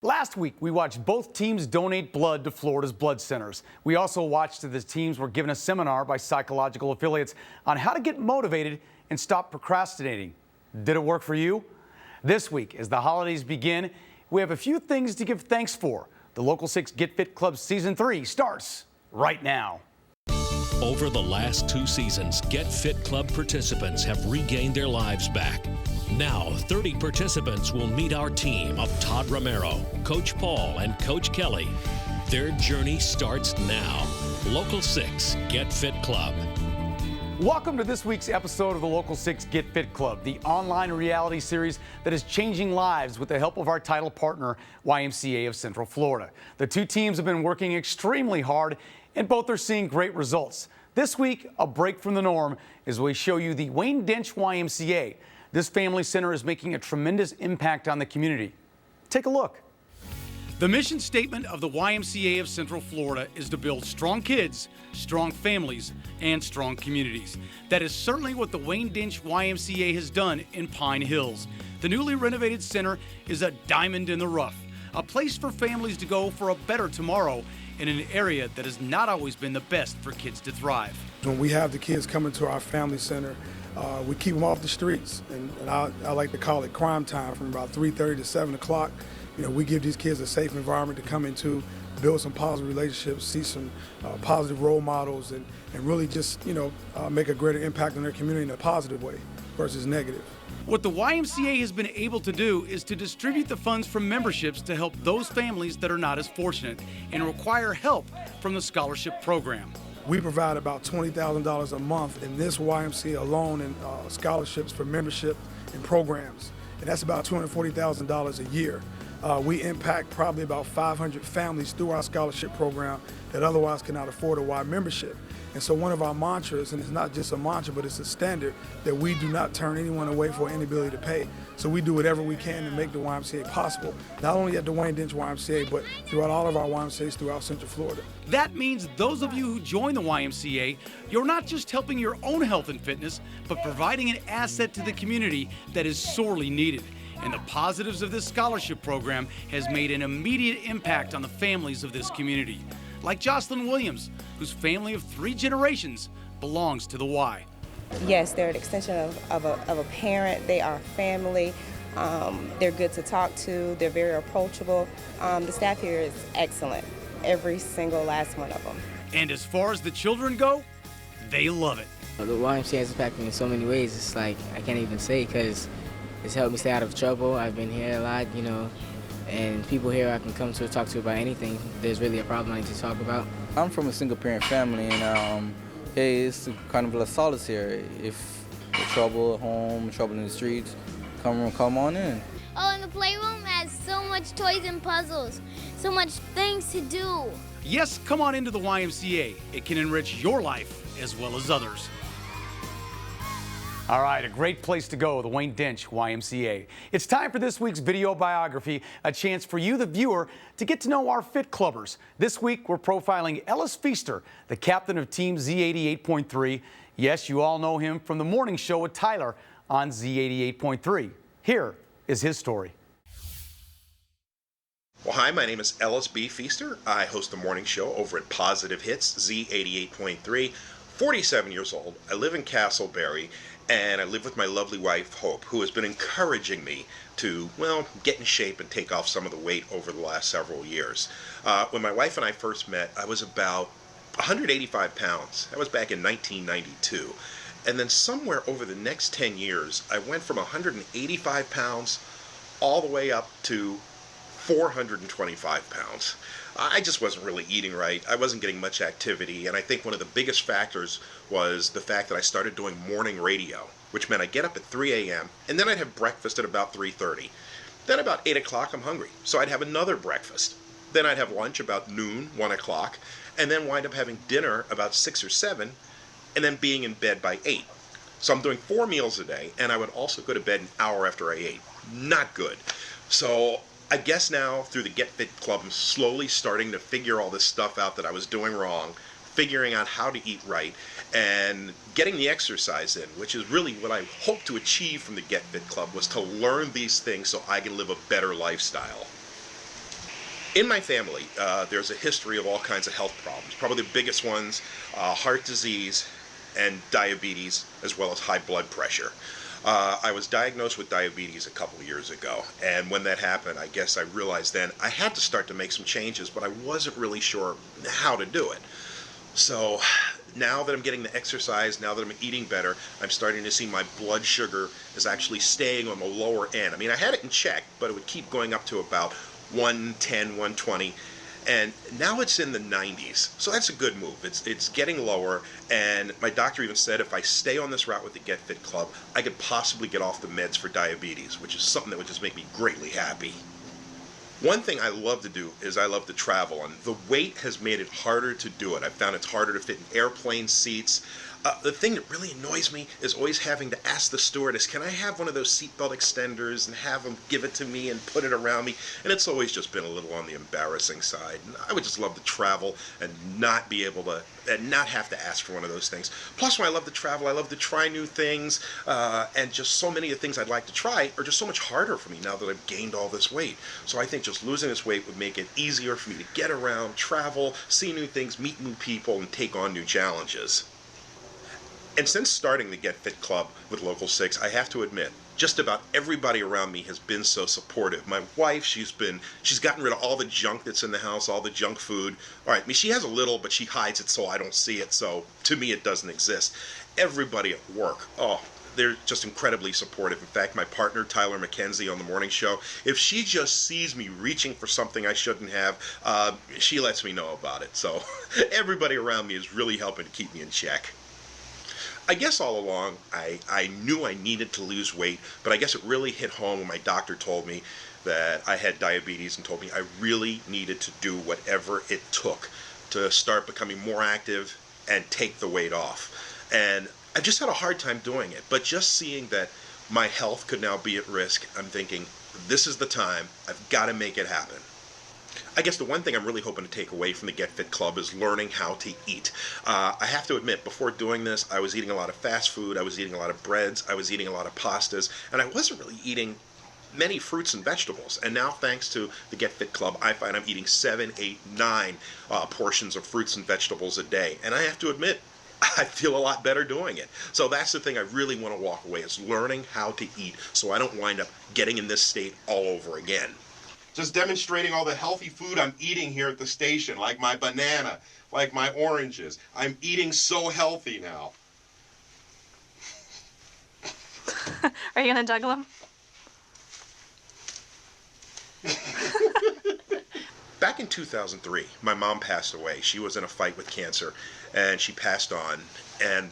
Last week, we watched both teams donate blood to Florida's blood centers. We also watched as the teams were given a seminar by psychological affiliates on how to get motivated and stop procrastinating. Did it work for you? This week, as the holidays begin, we have a few things to give thanks for. The Local 6 Get Fit Club Season 3 starts right now. Over the last 2 seasons, Get Fit Club participants have regained their lives back. Now, 30 participants will meet our team of Todd Romero, Coach Paul, and Coach Kelly. Their journey starts now. Local 6 Get Fit Club. Welcome to this week's episode of the Local 6 Get Fit Club, the online reality series that is changing lives with the help of our title partner, YMCA of Central Florida. The two teams have been working extremely hard, and both are seeing great results. This week, a break from the norm as we show you the Wayne Dench YMCA. This family center is making a tremendous impact on the community. Take a look. The mission statement of the YMCA of Central Florida is to build strong kids, strong families, and strong communities. That is certainly what the Wayne Dench YMCA has done in Pine Hills. The newly renovated center is a diamond in the rough, a place for families to go for a better tomorrow in an area that has not always been the best for kids to thrive. When we have the kids coming to our family center, we keep them off the streets, and I like to call it crime time from about 3:30 to 7 o'clock. You know, we give these kids a safe environment to come into, build some positive relationships, see some positive role models, and really just, make a greater impact on their community in a positive way versus negative. What the YMCA has been able to do is to distribute the funds from memberships to help those families that are not as fortunate and require help from the scholarship program. We provide about $20,000 a month in this YMCA alone in scholarships for membership and programs, and that's about $240,000 a year. We impact probably about 500 families through our scholarship program that otherwise cannot afford a Y membership. And so one of our mantras, and it's not just a mantra, but it's a standard, that we do not turn anyone away for inability to pay. So we do whatever we can to make the YMCA possible, not only at the Wayne Dench YMCA, but throughout all of our YMCAs throughout Central Florida. That means those of you who join the YMCA, you're not just helping your own health and fitness, but providing an asset to the community that is sorely needed. And the positives of this scholarship program has made an immediate impact on the families of this community. Like Jocelyn Williams, whose family of 3 generations belongs to the Y. Yes, they're an extension of a parent. They are family. They're good to talk to. They're very approachable. The staff here is excellent, every single last one of them. And as far as the children go, they love it. The YMCA has impacted me in so many ways. It's like I can't even say, because it's helped me stay out of trouble. I've been here a lot, and people here I can come to talk to about anything. If there's really a problem I need to talk about. I'm from a single-parent family, and hey, it's kind of a solace here. If there's trouble at home, trouble in the streets, come on in. Oh, and the playroom has so much toys and puzzles, so much things to do. Yes, come on into the YMCA. It can enrich your life as well as others. All right, a great place to go, the Wayne Dench YMCA. It's time for this week's video biography, a chance for you, the viewer, to get to know our Fit Clubbers. This week, we're profiling Ellis Feaster, the captain of Team Z88.3. Yes, you all know him from the morning show with Tyler on Z88.3. Here is his story. Well, hi, my name is Ellis B. Feaster. I host the morning show over at Positive Hits, Z88.3. 47 years old. I live in Castleberry, and I live with my lovely wife, Hope, who has been encouraging me to, get in shape and take off some of the weight over the last several years. When my wife and I first met, I was about 185 pounds. That was back in 1992. And then somewhere over the next 10 years, I went from 185 pounds all the way up to 425 pounds. I just wasn't really eating right. I wasn't getting much activity, and I think one of the biggest factors was the fact that I started doing morning radio, which meant I'd get up at 3 a.m., and then I'd have breakfast at about 3:30. Then about 8 o'clock, I'm hungry, so I'd have another breakfast. Then I'd have lunch about noon, 1 o'clock, and then wind up having dinner about 6 or 7, and then being in bed by 8. So I'm doing 4 meals a day, and I would also go to bed an hour after I ate. Not good. So I guess now, through the Get Fit Club, I'm slowly starting to figure all this stuff out that I was doing wrong, figuring out how to eat right, and getting the exercise in, which is really what I hope to achieve from the Get Fit Club, was to learn these things so I can live a better lifestyle. In my family, there's a history of all kinds of health problems. Probably the biggest ones, heart disease and diabetes, as well as high blood pressure. I was diagnosed with diabetes a couple of years ago, and when that happened, I guess I realized then I had to start to make some changes, but I wasn't really sure how to do it. So now that I'm getting the exercise, now that I'm eating better, I'm starting to see my blood sugar is actually staying on the lower end. I mean, I had it in check, but it would keep going up to about 110, 120, and now it's in the 90s. So that's a good move. It's getting lower, and my doctor even said if I stay on this route with the Get Fit Club, I could possibly get off the meds for diabetes, which is something that would just make me greatly happy. One thing I love to do is I love to travel, and the weight has made it harder to do it. I found it's harder to fit in airplane seats. The thing that really annoys me is always having to ask the stewardess, can I have one of those seatbelt extenders, and have them give it to me and put it around me? And it's always just been a little on the embarrassing side. And I would just love to travel and not be able to, and not have to ask for one of those things. Plus, when I love to travel, I love to try new things, and just so many of the things I'd like to try are just so much harder for me now that I've gained all this weight. So I think just losing this weight would make it easier for me to get around, travel, see new things, meet new people, and take on new challenges. And since starting the Get Fit Club with Local 6, I have to admit, just about everybody around me has been so supportive. My wife, she's gotten rid of all the junk that's in the house, all the junk food. All right, I mean, she has a little, but she hides it so I don't see it, so to me it doesn't exist. Everybody at work, oh, they're just incredibly supportive. In fact, my partner, Tyler McKenzie, on the morning show, if she just sees me reaching for something I shouldn't have, she lets me know about it. So everybody around me is really helping to keep me in check. I guess all along, I knew I needed to lose weight, but I guess it really hit home when my doctor told me that I had diabetes and told me I really needed to do whatever it took to start becoming more active and take the weight off. And I just had a hard time doing it, but just seeing that my health could now be at risk, I'm thinking, this is the time, I've got to make it happen. I guess the one thing I'm really hoping to take away from the Get Fit Club is learning how to eat. I have to admit, before doing this, I was eating a lot of fast food, I was eating a lot of breads, I was eating a lot of pastas, and I wasn't really eating many fruits and vegetables. And now, thanks to the Get Fit Club, I find I'm eating 7, 8, 9 portions of fruits and vegetables a day. And I have to admit, I feel a lot better doing it. So that's the thing I really want to walk away, is learning how to eat so I don't wind up getting in this state all over again. Just demonstrating all the healthy food I'm eating here at the station, like my banana, like my oranges. I'm eating so healthy now. Are you gonna juggle them? Back in 2003, my mom passed away. She was in a fight with cancer, and she passed on. And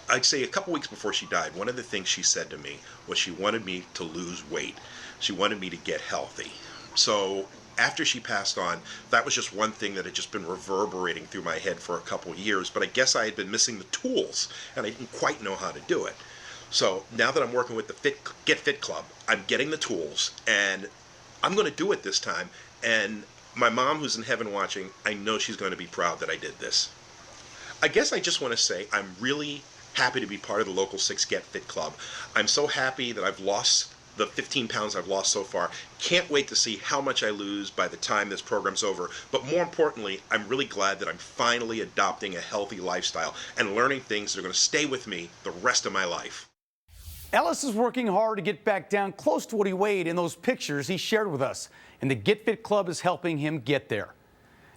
I'd say a couple weeks before she died, one of the things she said to me was she wanted me to lose weight. She wanted me to get healthy. So after she passed on, that was just one thing that had just been reverberating through my head for a couple of years, but I guess I had been missing the tools, and I didn't quite know how to do it. So now that I'm working with the Get Fit Club, I'm getting the tools, and I'm going to do it this time, and my mom, who's in heaven watching, I know she's going to be proud that I did this. I guess I just want to say I'm really happy to be part of the Local 6 Get Fit Club. I'm so happy that I've lost the 15 pounds I've lost so far. Can't wait to see how much I lose by the time this program's over. But more importantly, I'm really glad that I'm finally adopting a healthy lifestyle and learning things that are going to stay with me the rest of my life. Ellis is working hard to get back down close to what he weighed in those pictures he shared with us, and the Get Fit Club is helping him get there.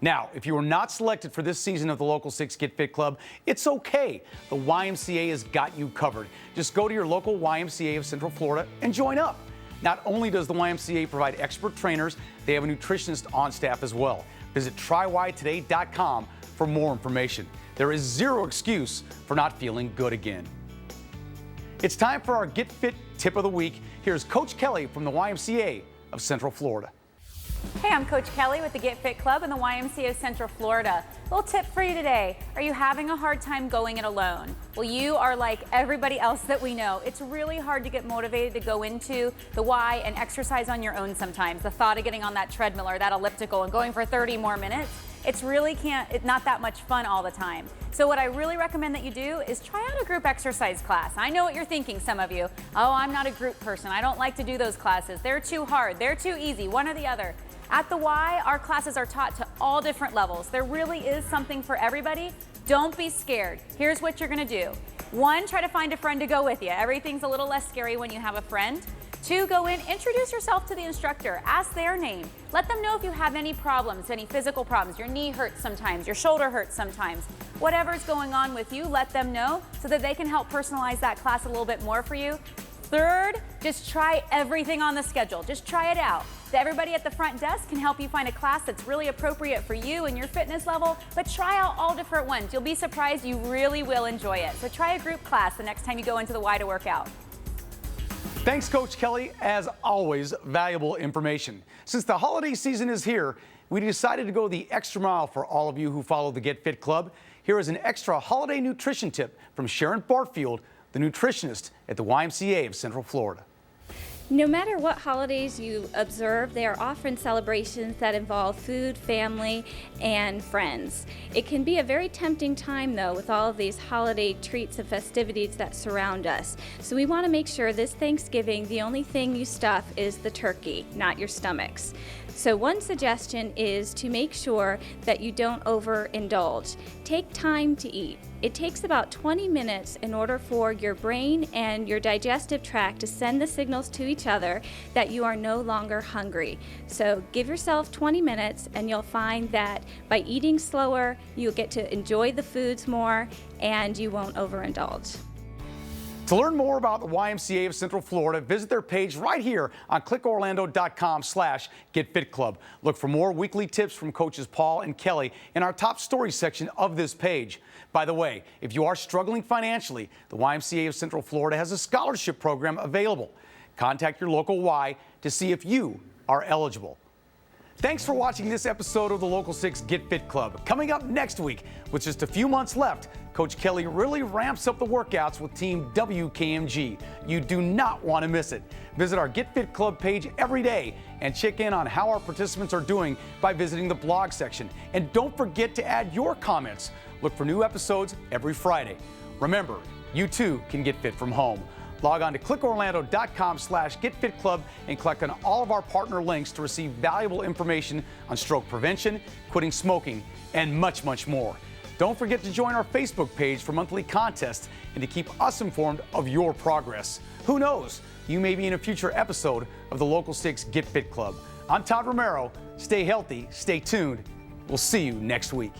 Now, if you were not selected for this season of the Local 6 Get Fit Club, it's okay. The YMCA has got you covered. Just go to your local YMCA of Central Florida and join up. Not only does the YMCA provide expert trainers, they have a nutritionist on staff as well. Visit tryytoday.com for more information. There is zero excuse for not feeling good again. It's time for our Get Fit Tip of the Week. Here's Coach Kelly from the YMCA of Central Florida. Hey, I'm Coach Kelly with the Get Fit Club in the YMCA of Central Florida. Little tip for you today. Are you having a hard time going it alone? Well, you are like everybody else that we know. It's really hard to get motivated to go into the Y and exercise on your own sometimes. The thought of getting on that treadmill or that elliptical and going for 30 more minutes, it's not that much fun all the time. So what I really recommend that you do is try out a group exercise class. I know what you're thinking, some of you. Oh, I'm not a group person. I don't like to do those classes. They're too hard. They're too easy, one or the other. At the Y, our classes are taught to all different levels. There really is something for everybody. Don't be scared. Here's what you're gonna do. 1, try to find a friend to go with you. Everything's a little less scary when you have a friend. 2, go in, introduce yourself to the instructor, ask their name. Let them know if you have any problems, any physical problems. Your knee hurts sometimes, your shoulder hurts sometimes. Whatever's going on with you, let them know so that they can help personalize that class a little bit more for you. 3rd, just try everything on the schedule. Just try it out. Everybody at the front desk can help you find a class that's really appropriate for you and your fitness level, but try out all different ones. You'll be surprised, you really will enjoy it. So try a group class the next time you go into the Y to work out. Thanks, Coach Kelly. As always, valuable information. Since the holiday season is here, we decided to go the extra mile for all of you who follow the Get Fit Club. Here is an extra holiday nutrition tip from Sharon Bartfield, the nutritionist at the YMCA of Central Florida. No matter what holidays you observe, they are often celebrations that involve food, family, and friends. It can be a very tempting time, though, with all of these holiday treats and festivities that surround us. So we want to make sure this Thanksgiving, the only thing you stuff is the turkey, not your stomachs. So one suggestion is to make sure that you don't overindulge. Take time to eat. It takes about 20 minutes in order for your brain and your digestive tract to send the signals to each other that you are no longer hungry. So give yourself 20 minutes and you'll find that by eating slower, you'll get to enjoy the foods more and you won't overindulge. To learn more about the YMCA of Central Florida, visit their page right here on clickorlando.com/getfitclub. Look for more weekly tips from coaches Paul and Kelly in our top stories section of this page. By the way, if you are struggling financially, the YMCA of Central Florida has a scholarship program available. Contact your local Y to see if you are eligible. Thanks for watching this episode of the Local 6 Get Fit Club. Coming up next week, with just a few months left, Coach Kelly really ramps up the workouts with Team WKMG. You do not want to miss it. Visit our Get Fit Club page every day and check in on how our participants are doing by visiting the blog section. And don't forget to add your comments. Look for new episodes every Friday. Remember, you too can get fit from home. Log on to clickorlando.com/getfitclub and click on all of our partner links to receive valuable information on stroke prevention, quitting smoking, and much, much more. Don't forget to join our Facebook page for monthly contests and to keep us informed of your progress. Who knows? You may be in a future episode of the Local 6 Get Fit Club. I'm Todd Romero. Stay healthy, stay tuned. We'll see you next week.